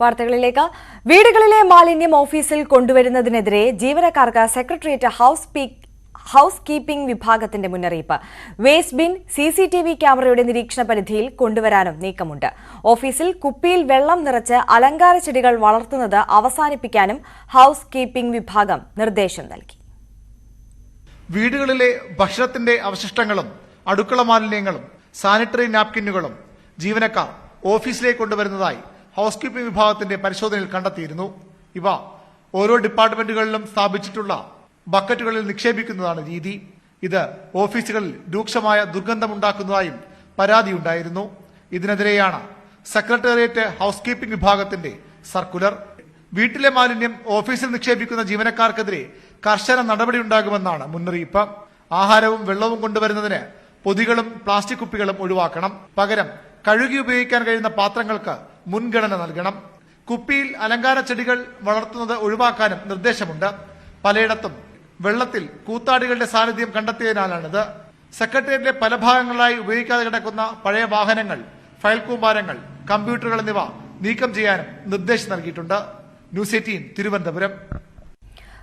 വാർത്തകളിലേക്ക്. വീടുകളിലെ മാലിന്യം ഓഫീസിൽ കൊണ്ടുവരുന്നതിനെതിരെ ജീവനക്കാർക്ക് സെക്രട്ടേറിയറ്റ് ഹൌസ് കീപ്പിംഗ് വിഭാഗത്തിന്റെ മുന്നറിയിപ്പ്. വേസ്റ്റ് ബിൻ CCTV ക്യാമറയുടെ നിരീക്ഷണ പരിധിയിൽ കൊണ്ടുവരാനും നീക്കമുണ്ട്. ഓഫീസിൽ കുപ്പിയിൽ വെള്ളം നിറച്ച് അലങ്കാര ചെടികൾ വളർത്തുന്നത് അവസാനിപ്പിക്കാനും ഹൌസ് കീപ്പിംഗ് വിഭാഗം നിർദ്ദേശം നൽകി. വീടുകളിലെ ഭക്ഷണത്തിന്റെ അവശിഷ്ടങ്ങളും അടുക്കള മാലിന്യങ്ങളും സാനിറ്ററി നാപ്കിനുകളും ജീവനക്കാർ ഓഫീസിലേക്ക് കൊണ്ടുവരുന്നതായി ഹൌസ് കീപ്പിംഗ് വിഭാഗത്തിന്റെ പരിശോധനയിൽ കണ്ടെത്തിയിരുന്നു. ഇവ ഓരോ ഡിപ്പാർട്ട്മെന്റുകളിലും സ്ഥാപിച്ചിട്ടുള്ള ബക്കറ്റുകളിൽ നിക്ഷേപിക്കുന്നതാണ് രീതി. ഇത് ഓഫീസുകളിൽ രൂക്ഷമായ ദുർഗന്ധമുണ്ടാക്കുന്നതായും പരാതിയുണ്ടായിരുന്നു. ഇതിനെതിരെയാണ് സെക്രട്ടേറിയറ്റ് ഹൌസ് കീപ്പിംഗ് വിഭാഗത്തിന്റെ സർക്കുലർ. വീട്ടിലെ മാലിന്യം ഓഫീസിൽ നിക്ഷേപിക്കുന്ന ജീവനക്കാർക്കെതിരെ കർശന നടപടിയുണ്ടാകുമെന്നാണ് മുന്നറിയിപ്പ്. ആഹാരവും വെള്ളവും കൊണ്ടുവരുന്നതിന് പൊതികളും പ്ലാസ്റ്റിക് കുപ്പികളും ഒഴിവാക്കണം. പകരം കഴുകി ഉപയോഗിക്കാൻ കഴിയുന്ന പാത്രങ്ങൾക്ക് മുൻഗണന നൽകണം. കുപ്പിയിൽ അലങ്കാര ചെടികൾ വളർത്തുന്നത് ഒഴിവാക്കാനും നിർദ്ദേശമുണ്ട്. പലയിടത്തും വെള്ളത്തിൽ കൂത്താടികളുടെ സാന്നിധ്യം കണ്ടെത്തിയതിനാലാണിത്. സെക്രട്ടേറിയറ്റിലെ പല ഭാഗങ്ങളിലായി ഉപയോഗിക്കാതെ കിടക്കുന്ന പഴയ വാഹനങ്ങൾ, ഫയൽ കൂമ്പാരങ്ങൾ, കമ്പ്യൂട്ടറുകൾ എന്നിവ നീക്കം ചെയ്യാനും നിർദ്ദേശം നൽകിയിട്ടുണ്ട്. ന്യൂസ് 18 തിരുവനന്തപുരം.